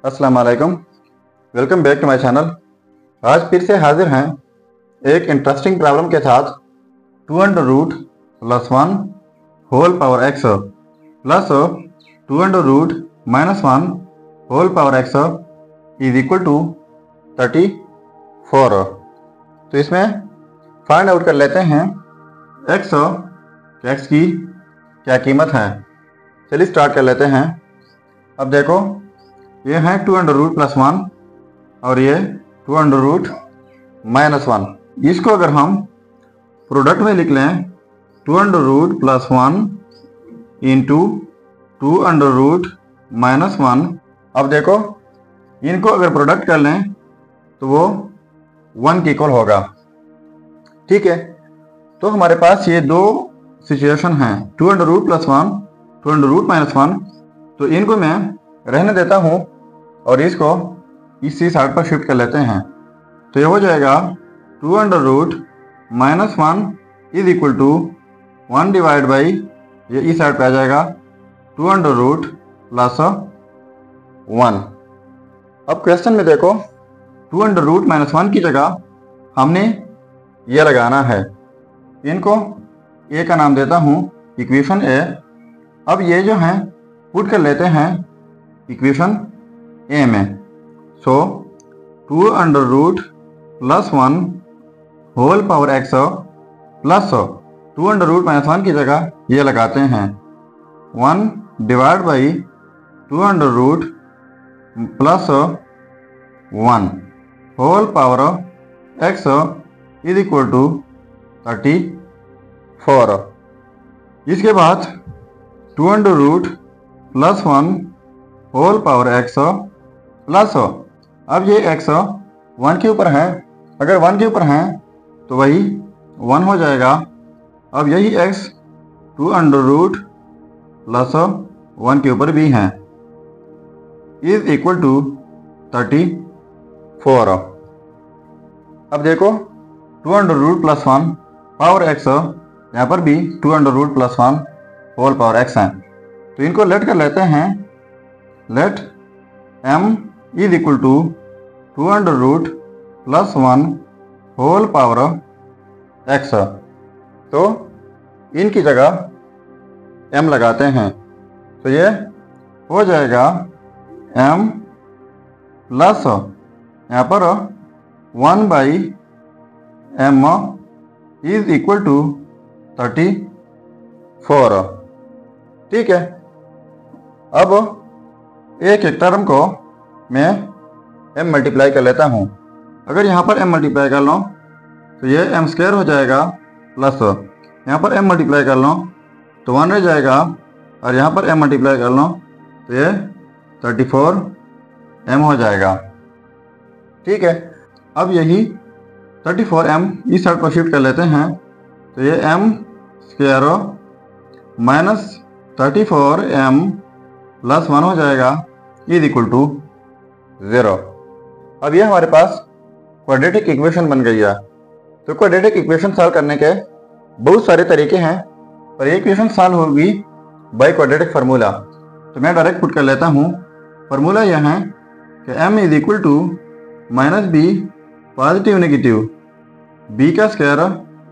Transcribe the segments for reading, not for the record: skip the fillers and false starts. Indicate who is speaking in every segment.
Speaker 1: अस्सलाम वालेकुम, welcome back to my channel. आज फिर से हाजिर हैं एक इंटरेस्टिंग प्रॉब्लम के साथ। 2 under root plus 1 whole power X plus 2 under root minus 1 whole power X is equal to 34। तो इसमें फाइंड आउट कर लेते हैं एक्स की क्या कीमत है। चलिए स्टार्ट कर लेते हैं। अब देखो, ये है 2 अंडर रूट प्लस 1 और ये 2 अंडर रूट माइनस 1। इसको अगर हम प्रोडक्ट में लिख लें 2 under root plus 1 into 2 under root minus 1। अब देखो, इनको अगर प्रोडक्ट कर लें तो वो 1 के इक्वल होगा। ठीक है, तो हमारे पास ये दो सिचुएशन हैं, 2 under root plus 1 2 under root minus 1। तो इनको मैं रहने देता हूँ और इसको इसी साइड पर शिफ्ट कर लेते हैं। तो ये हो जाएगा 2 under root minus 1 is equal to 1 divide by, ये इस साइड पे आ जाएगा 2 अंडर रूट प्लस 1। अब क्वेश्चन में देखो, 2 अंडर रूट माइनस 1 की जगह हमने ये लगाना है। इनको ए का नाम देता हूँ इक्वेशन ए। अब ये जो हैं पुट कर लेते हैं इक्वेशन ए में। So 2 under root plus 1 whole power X plus 2 under root minus 1 की जगह ये लगाते हैं 1 divide by 2 under root plus 1 whole power X is equal to 34। इसके बाद 2 under root plus 1 whole power X plus, अब ये एक्स 1 के ऊपर है, अगर 1 के ऊपर है तो वही 1 हो जाएगा। अब यही एक्स 2 अंडर रूट प्लस 1 के ऊपर भी है इज इक्वल टू 34। अब देखो, 2 under root plus 1 power X, यहाँ पर भी 2 under root plus 1 whole power X है। तो इनको लेट कर लेते हैं। Let m is equal to 2 under root plus 1 whole power x। तो इनकी जगह m लगाते हैं, तो ये हो जाएगा m प्लस यहाँ पर 1 by m is equal to 34। ठीक है, अब एक टर्म को मैं m मल्टीप्लाई कर लेता हूँ। अगर यहाँ पर m मल्टीप्लाई कर लो तो ये m स्क्वायर हो जाएगा, प्लस यहाँ पर m मल्टीप्लाई कर लो तो 1 रह जाएगा, और यहाँ पर m मल्टीप्लाई कर लो तो ये 34m हो जाएगा। ठीक है, अब यही 34m इस साइड पर शिफ्ट कर लेते हैं। तो ये m square minus 34m plus 1 हो जाएगा इज इक्वल टू 0। अब ये हमारे पास क्वाड्रेटिक इक्वेशन बन गई है। तो क्वाड्रेटिक इक्वेशन सॉल्व करने के बहुत सारे तरीके हैं, पर ये इक्वेशन सॉल्व होगी बाय क्वाड्रेटिक फार्मूला। तो मैं डायरेक्ट पुट कर लेता हूँ। फार्मूला यह है कि m is equal to minus B positive negative b का square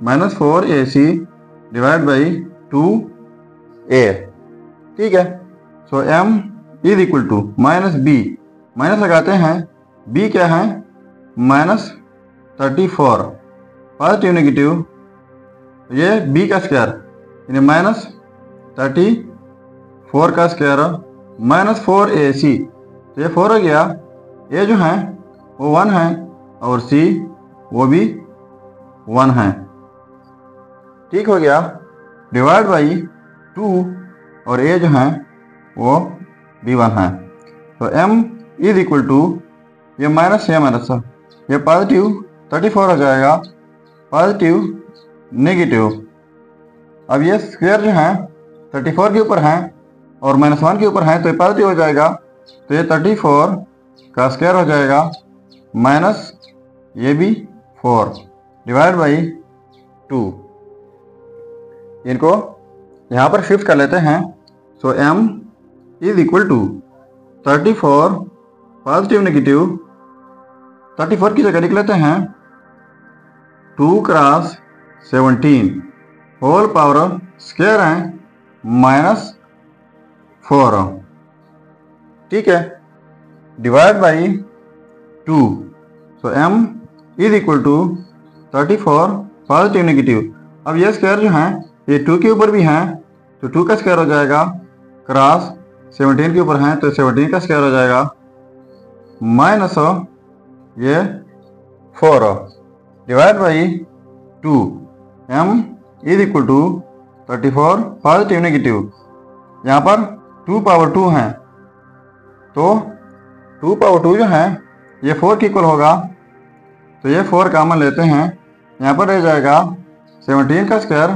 Speaker 1: minus 4ac divide by 2a। ठीक है, so m is equal to minus B, minus लगाते हैं, b क्या है माइनस 34, पॉजिटिव नेगेटिव ये b का स्क्वायर यानी माइनस 34 का स्क्वायर माइनस 4ac। तो ये 4 हो गया, a जो है वो 1 है और c वो भी 1 है। ठीक हो गया, डिवाइड बाई 2 और a जो है वो भी 1 है। तो m इज इक्वल टू ये माइनस है, माइनस ये पॉजिटिव 34 हो जाएगा, पॉजिटिव नेगेटिव। अब ये स्क्वायर जो है 34 के ऊपर है और माइनस 1 के ऊपर है, तो ये पॉजिटिव हो जाएगा। तो ये 34 का स्क्वायर हो जाएगा माइनस ये भी 4 डिवाइड बाई 2। इनको यहाँ पर शिफ्ट कर लेते हैं। So m is equal to 34 positive negative 34 की जगह लिख लेते हैं 2 क्रॉस 17 होल पावर स्क्वायर है -4, ठीक है, divide by 2। So m is equal to 34 positive negative. अब ये स्क्वायर जो है ये 2 के ऊपर भी हैं तो 2 का स्क्वायर हो जाएगा, क्रॉस 17 के ऊपर हैं तो 17 का स्क्वायर हो जाएगा, माइनस ये 4 divide by 2। m is equal to 34 positive negative. यहाँ पर 2 पावर 2 हैं तो 2 पावर 2 जो है ये 4 के इक्वल होगा, तो ये 4 कॉमन लेते हैं, यहाँ पर रह जाएगा 17 का स्क्वायर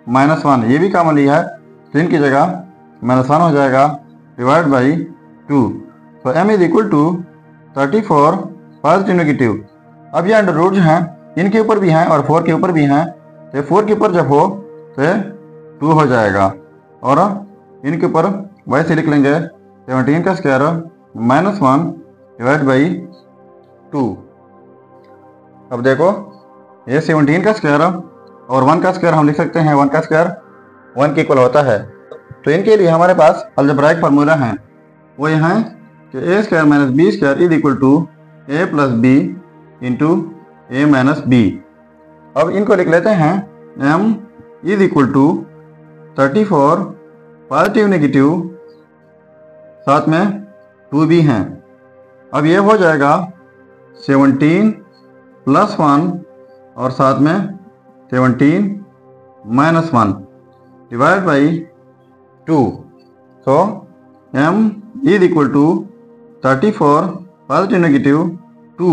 Speaker 1: -1, ये भी कॉमन लिया है 3 की जगह -1 हो जाएगा, डिवाइड बाई 2। तो m is equal to 34 positive negative. अब ये अंडर रूट जो हैं इनके ऊपर भी हैं और 4 के ऊपर भी हैं, तो 4 के ऊपर जब हो तो 2 हो जाएगा और इनके ऊपर वैसे लिख लेंगे 17 का स्क्वायर -1 डिवाइड बाई 2। अब देखो ये 17 का स्क्वायर और 1 का स्क्वायर हम लिख सकते हैं, 1 का स्क्वायर 1 के इक्वल होता है। तो इनके लिए हमारे पास अलजेब्राइक फार्मूला हैं, वो ये हैं कि a square minus B square is equal to a plus B into a minus B. अब इनको लिख लेते हैं m is equal to 34 positive negative, साथ में 2 भी हैं। अब ये हो जाएगा 17 प्लस 1 और साथ में 17 minus 1 divide by 2। So m is equal to 34 positive negative 2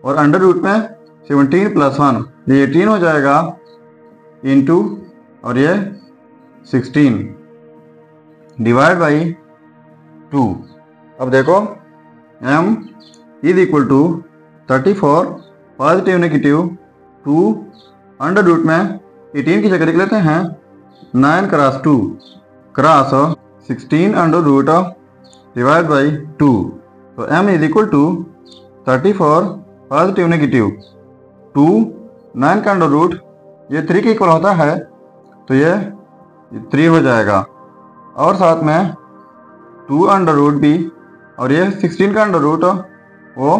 Speaker 1: और अंडर रूट में 17 प्लस 1 ये 18 हो जाएगा इंटू और ये 16 डिवाइड बाई 2। अब देखो m is equal to 34 positive negative 2 under root में 18 की जगह लिख लेते हैं 9 cross 2 cross 16 under root divide by 2। तो m is equal to 34 positive negative 2 9 का अंडर रूट ये 3 के इक्वल होता है तो ये 3 हो जाएगा और साथ में 2 अंडर रूट भी और ये 16 का अंडर रूट वो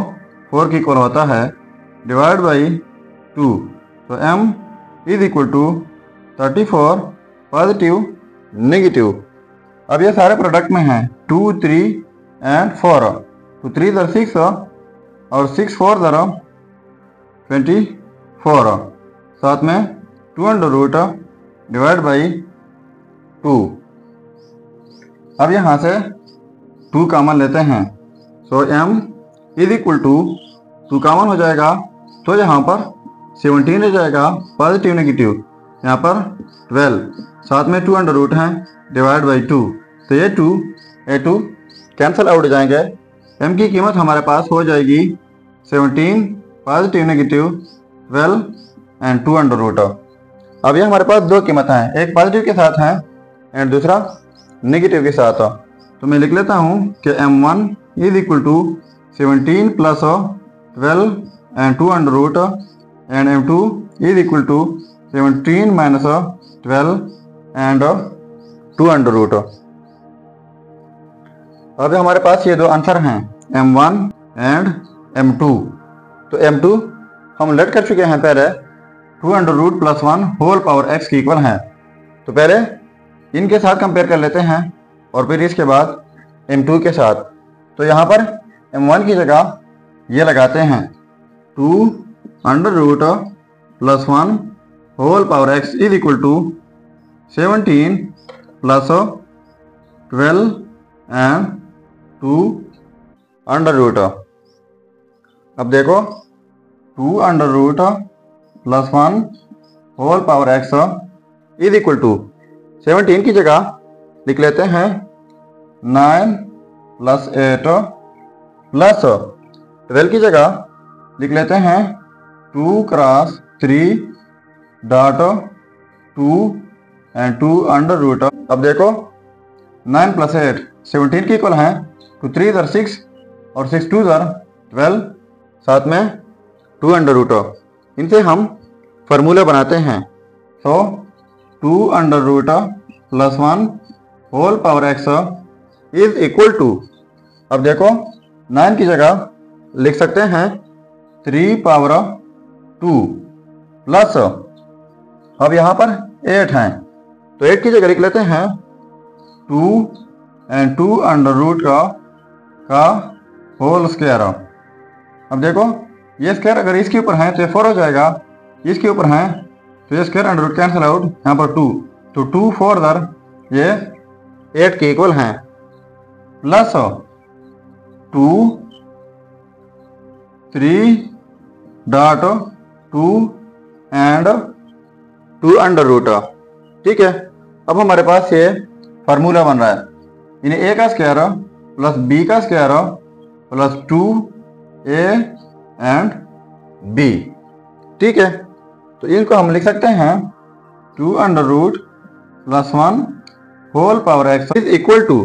Speaker 1: 4 के इक्वल होता है, डिवाइड बाई 2। तो m is equal to 34 positive negative. अब ये सारे प्रोडक्ट में हैं 2 3 एंड 4, तो 3 इधर 6 और 6 4 इधर 24, साथ में 2 अंडर रूट डिवाइड बाई 2। अब यहाँ से 2 कॉमन लेते हैं, so m is equal to 2 common हो जाएगा तो यहाँ पर 17 रह जाएगा पॉजिटिव नेगेटिव, यहाँ पर 12, साथ में 2 अंडर रूट हैं डिवाइड बाई 2। तो ये 2 कैंसिल आउट हो जाएंगे, m की कीमत हमारे पास हो जाएगी 17 positive negative 12 and 2 under root. अब ये हमारे पास 2 कीमत हैं, एक पॉजिटिव के साथ है एंड दूसरा नेगेटिव के साथ। तो मैं लिख लेता हूँ कि m1 is equal to 17 plus 12 and 2 under root and m2 is equal to 17 minus 12 and 2 under root. अब हमारे पास ये 2 आंसर हैं m1 एंड m2। तो m2 हम लेट कर चुके हैं पहले 2 under root plus 1 whole power x के इक्वल है, तो पहले इनके साथ कंपेयर कर लेते हैं और फिर इसके बाद m2 के साथ। तो यहाँ पर m1 की जगह ये लगाते हैं 2 under root plus 1 whole power x is equal to 17 plus 12 and 2 under root. अब देखो 2 under root plus 1 whole power x is equal to 17 की जगह लिख लेते हैं 9 प्लस 8 प्लस 12 की जगह लिख लेते हैं 2 cross 3 dot 2 and 2 under root. अब देखो 9 प्लस 8 17 के इक्वल हैं, तो 3 इधर 6 और 6 2 12, साथ में 2 अंडर रूट। इनसे हम फार्मूला बनाते हैं। तो 2 under root plus 1 whole power x is equal to, अब देखो 9 की जगह लिख सकते हैं 3 पावर 2 प्लस, अब यहाँ पर 8 हैं तो 8 की जगह लिख लेते हैं 2 एंड 2 अंडर रूट का होल स्क्वायर। अब देखो ये स्क्वायर अगर इसके ऊपर है तो ये 4 हो जाएगा, इसके ऊपर है तो ये square under root cancel out, यहाँ पर 2, तो 2 4 ये 8 के इक्वल हैं, plus 2 3 dot 2 and 2 under root. ठीक है, अब हमारे पास ये फार्मूला बन रहा है, यानी a का स्क्वायर प्लस b का square plus 2a and b। ठीक है, तो इनको हम लिख सकते हैं 2 under root plus 1 whole power x is equal to,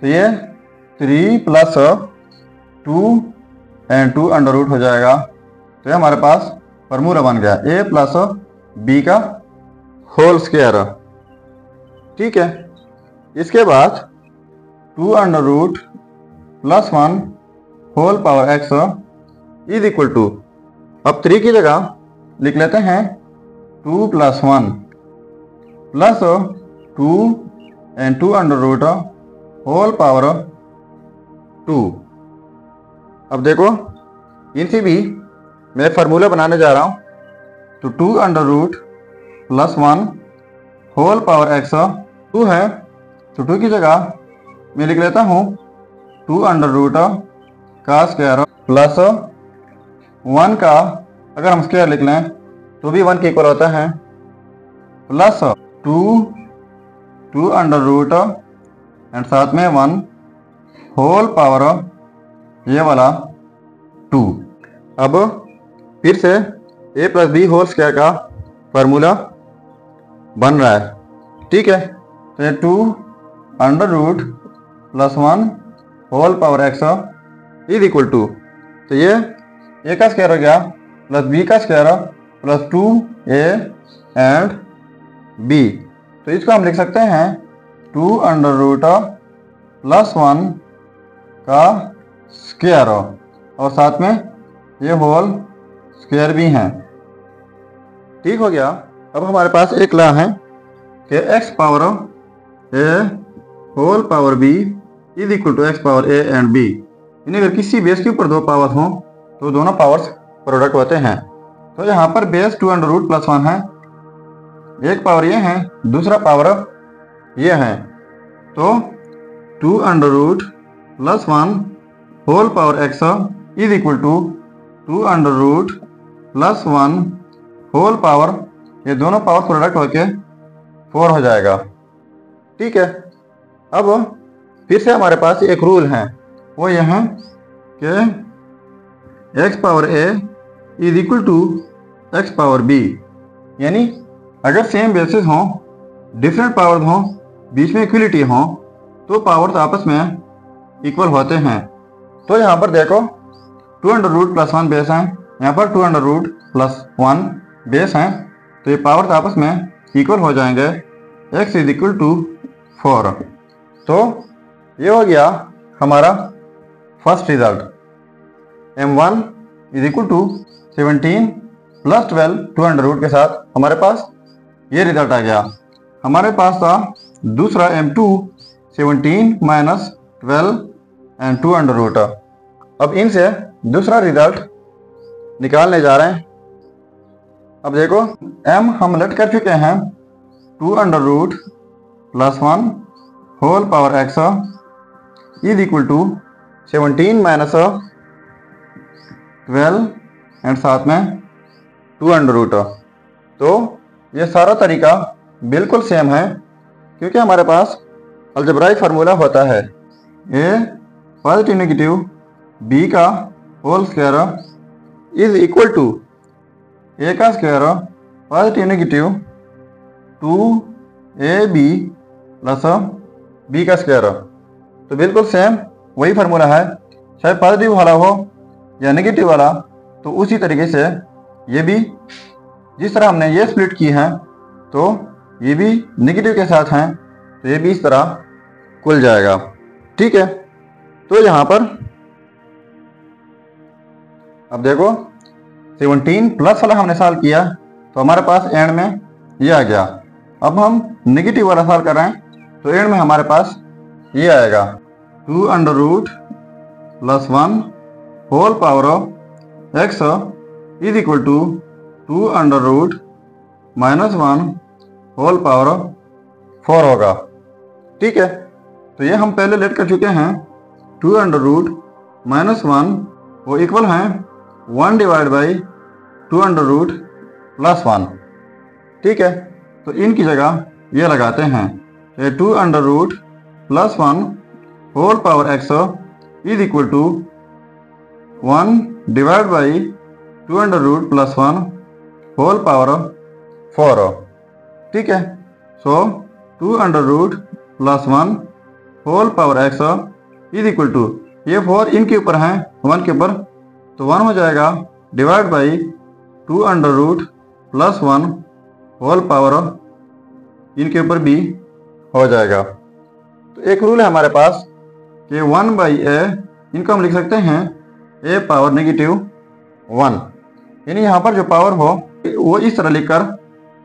Speaker 1: तो ये 3 प्लस 2 एंड 2 अंडर रूट हो जाएगा। तो ये हमारे पास फार्मूला बन गया a प्लस b का होल स्क्वायर। ठीक है, इसके बाद 2 under root plus 1 whole power x is equal to, अब 3 की जगह लिख लेते हैं 2 plus 1 plus 2 and 2 under root whole power 2। अब देखो इनसे भी मैं फार्मूला बनाने जा रहा हूँ, तो 2 under root plus 1 whole power x 2 है, तो 2 की जगह मैं लिख लेता हूँ 2 अंडर रूट का स्क्वायर प्लस 1 का, अगर हम स्क्वायर लिख लें तो भी 1 के इक्वल होता है, प्लस 2 अंडर रूट एंड साथ में 1 होल पावर ये वाला 2। अब फिर से a plus B whole square का फार्मूला बन रहा है। ठीक है, तो ये 2 under root plus 1 whole power x is equal to, तो ये a का स्क्वायर हो गया प्लस b का square plus 2a and b, तो इसको हम लिख सकते हैं 2 अंडर रूट प्लस 1 का स्क्वायर और साथ में ये होल स्क्वायर भी हैं। ठीक हो गया। अब हमारे पास एक लॉ है कि x power a whole power b is equal to x power a and b, यानी अगर किसी बेस के ऊपर 2 पावर हों तो दोनों पावर्स प्रोडक्ट होते हैं। तो यहाँ पर बेस 2 अंडर रूट प्लस 1 है, एक पावर ये है, दूसरा पावर ये है, तो 2 under root plus 1 whole power x is equal to 2 under root plus 1 whole power, ये दोनों पावर प्रोडक्ट होके 4 हो जाएगा। ठीक है, अब फिर से हमारे पास एक रूल है, वो यह है कि x power a is equal to x power b, यानी अगर सेम बेसिस हों, डिफरेंट पावर्स हों, बीच में इक्वलिटी हों, तो पावर्स आपस में इक्वल होते हैं। तो यहाँ पर देखो 2 अंडर रूट प्लस 1 बेस हैं, यहाँ पर 2 अंडर रूट प्लस 1 बेस हैं, तो ये पावर्स आपस में इक्वल हो जाएंगे, x इज इक्वल टू 4। तो ये हो गया हमारा first result, m1 is equal to 17 plus 12 2 under root के साथ हमारे पास ये रिजल्ट आ गया। हमारे पास था दूसरा m2 17 minus 12 and 2 under root. अब इनसे दूसरा रिजल्ट निकालने जा रहे हैं। अब देखो m हम लेट कर चुके हैं 2 under root plus 1 whole power x is equal to 17 minus 12 and साथ में 2 अंडर रूट। तो ये सारा तरीका बिल्कुल सेम है, क्योंकि हमारे पास अलजेब्राइक फार्मूला होता है a पॉजिटिव नेगेटिव b का whole square is equal to a का square positive negative 2ab plus b का स्क्वायर। तो बिल्कुल सेम वही फार्मूला है चाहे पॉजिटिव वाला हो या नेगेटिव वाला, तो उसी तरीके से ये भी, जिस तरह हमने ये स्प्लिट की है तो ये भी नेगेटिव के साथ हैं, तो ये भी इस तरह खुल जाएगा। ठीक है, तो यहाँ पर अब देखो 17 प्लस वाला हमने सॉल्व किया तो हमारे पास एंड में ये आ गया। अब हम नेगेटिव वाला सॉल्व कर रहे हैं तो एंड में हमारे पास ये आएगा 2 under root plus 1 whole power of x is equal to 2 under root minus 1 whole power of 4 होगा। ठीक है, तो ये हम पहले लेट कर चुके हैं। 2 अंडर रूट माइनस 1 वो इक्वल हैं 1 divide by 2 under root plus 1। ठीक है, तो इनकी जगह ये लगाते हैं, ये 2 under root plus 1 whole power x is equal to 1 divide by 2 under root plus 1 whole power 4। ठीक है, so 2 under root plus 1 whole power x is equal to, ये 4 इनके ऊपर हैं 1 के ऊपर, तो 1 हो जाएगा divide by 2 under root plus 1 whole power इनके ऊपर भी हो जाएगा। तो एक रूल है हमारे पास कि 1 बाई ए, इनको हम लिख सकते हैं ए पावर नेगेटिव 1, यानी यहाँ पर जो पावर हो वो इस तरह लिखकर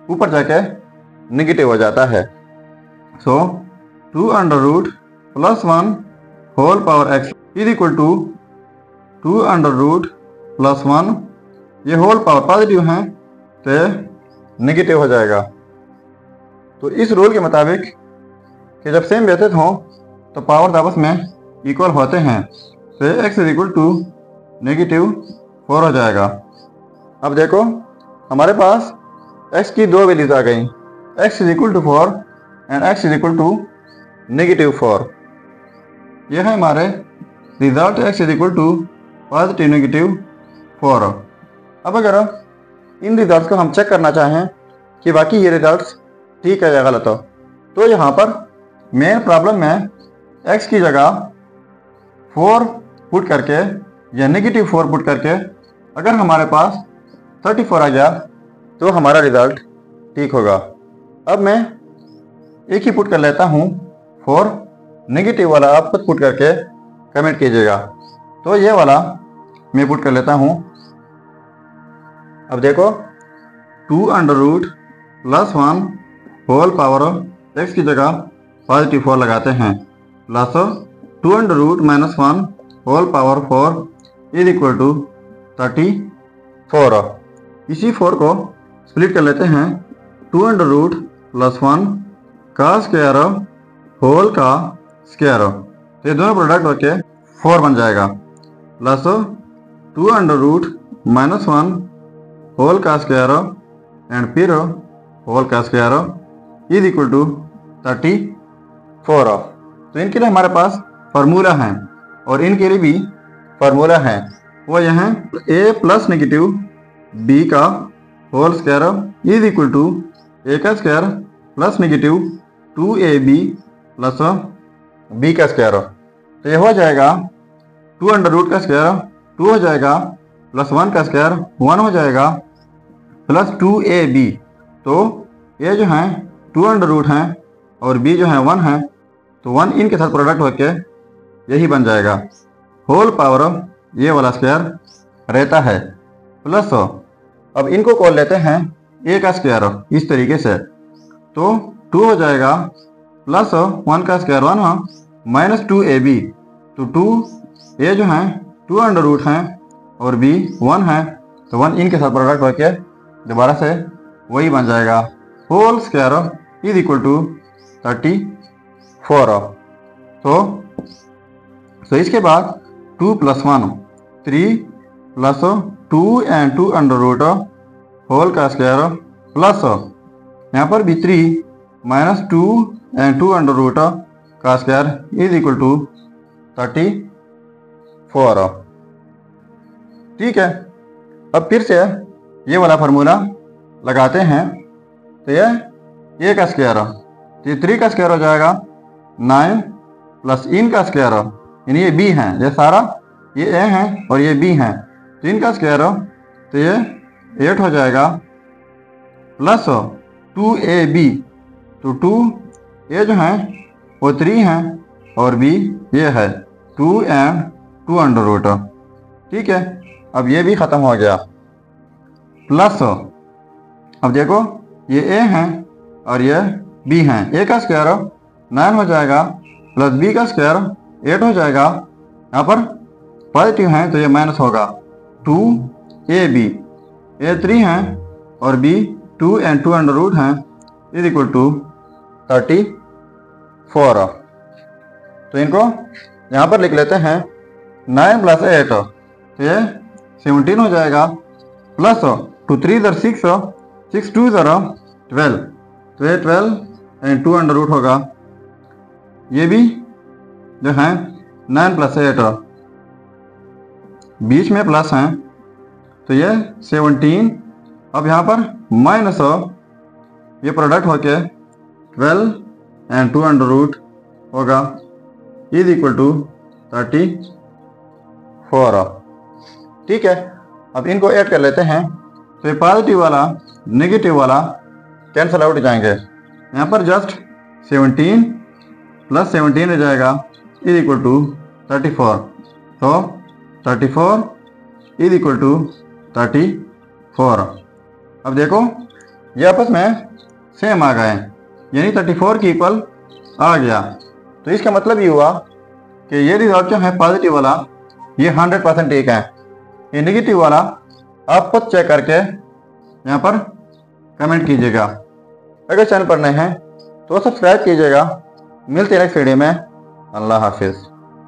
Speaker 1: ऊपर जाके नेगेटिव हो जाता है। So 2 under root plus 1 whole power x is equal to 2 under root plus 1, ये होल पावर पॉजिटिव हैं तो नेगेटिव हो जाएगा। तो इस रूल के मुताबिक कि जब सेम व्यतित हों तो पावर्स आपस में इक्वल होते हैं, तो x is equal to negative 4 हो जाएगा। अब देखो हमारे पास x की दो वैल्यूज आ गई, x is equal to 4 and x is equal to negative 4। यह है हमारे result, x is equal to positive negative 4। अब अगर इन रिजल्ट्स को हम चेक करना चाहें कि बाकी ये रिजल्ट्स ठीक है या गलत हो, तो यहाँ पर मेन प्रॉब्लम में x की जगह 4 पुट करके या नेगेटिव 4 पुट करके अगर हमारे पास 34 आ गया तो हमारा रिजल्ट ठीक होगा। अब मैं एक ही पुट कर लेता हूँ 4, नेगेटिव वाला आप खुद पुट करके कमेंट कीजिएगा। तो ये वाला मैं पुट कर लेता हूँ। अब देखो 2 under root plus 1 whole power x की जगह पॉजिटिव 4 लगाते हैं, plus 2 under root minus 1 whole power 4 is equal to 34। इसी 4 को स्प्लिट कर लेते हैं, 2 अंडर रूट प्लस 1 का स्क्वायर होल का स्क्वायर, तो ये दोनों प्रोडक्ट होके 4 बन जाएगा, plus 2 under root minus 1 whole का स्क्वायर एंड फिर होल का स्क्वायर इज इक्वल टू 34। तो इनके लिए हमारे पास फार्मूला है और इनके लिए भी फार्मूला है, वो यह है a प्लस नेगेटिव b का whole square is equal to a का square plus negative 2ab plus b का स्क्वायर। तो ये हो जाएगा 2 अंडर रूट का स्क्वायर 2 हो जाएगा, प्लस 1 का स्क्वायर 1 हो जाएगा, प्लस 2ab। तो ये जो है 2 अंडर रूट हैं और b जो है 1 है, तो 1 इनके साथ प्रोडक्ट होके यही बन जाएगा, होल पावर ये वाला स्क्वायर रहता है, प्लस अब इनको कॉल लेते हैं a का स्क्वायर इस तरीके से, तो 2 हो जाएगा, प्लस 1 का स्क्वायर 1 माइनस 2ab। तो 2 a जो है 2 अंडर रूट हैं और b 1 है, तो 1 इनके साथ प्रोडक्ट होके दोबारा से वही बन जाएगा, whole square is equal to 34। तो इसके बाद 2 plus 1 3 plus 2 and 2 under root whole का स्क्वायर प्लस यहाँ पर भी 3 माइनस 2 एंड 2 अंडर रूट का स्क्वायर इज इक्वल टू 34। ठीक है, अब फिर से ये वाला फार्मूला लगाते हैं, तो ये a का स्क्वायर, तो 3 का स्क्वायर हो जाएगा 9 प्लस इन का स्क्वायर, यानी ये b है, ये सारा ये ए हैं और ये बी हैं, तो इनका स्क्वायर हो तो ये 8 हो जाएगा, प्लस 2ab, तो 2a जो हैं वो 3 हैं और b ये है 2 and 2 अंडर रूट। ठीक है, अब ये भी ख़त्म हो गया, प्लस अब देखो ये a हैं और ये b हैं, a का स्क्वायर 9 हो जाएगा, प्लस b का स्क्वायर 8 हो जाएगा। यहाँ पर पॉजिटिव हैं तो ये माइनस होगा, 2ab, a 3 हैं और b 2 and 2 अंडर रूट हैं, इज इक्वल टू 34। तो इनको यहाँ पर लिख लेते हैं 9 प्लस 8, तो ये 17 हो जाएगा, प्लस 2 3 इधर 6, 6 2 इधर 12, तो ये 12 एंड 2 अंडर रूट होगा। ये भी जो है 9 प्लस 8, बीच में प्लस हैं तो ये 17, अब यहाँ पर माइनस ये प्रोडक्ट होके 12 एंड 2 अंडर रूट होगा, इज इक्वल टू 34। ठीक है, अब इनको ऐड कर लेते हैं, तो ये पॉजिटिव वाला नेगेटिव वाला कैंसिल आउट हो जाएंगे। यहाँ पर जस्ट 17 प्लस 17 हो जाएगा, इज इक्वल टू 34, तो 34 इज इक्वल टू 34। अब देखो ये आपस में सेम आ गए, यानी 34 की इक्वल आ गया। तो इसका मतलब ये हुआ कि ये रिजल्ट जो है पॉजिटिव वाला ये 100% ठीक है। ये नेगेटिव वाला आप खुद चेक करके यहाँ पर कमेंट कीजिएगा। अगर चैनल पर नए हैं तो सब्सक्राइब कीजिएगा। मिलते हैं नेक्स्ट वीडियो में। अल्लाह हाफिज़।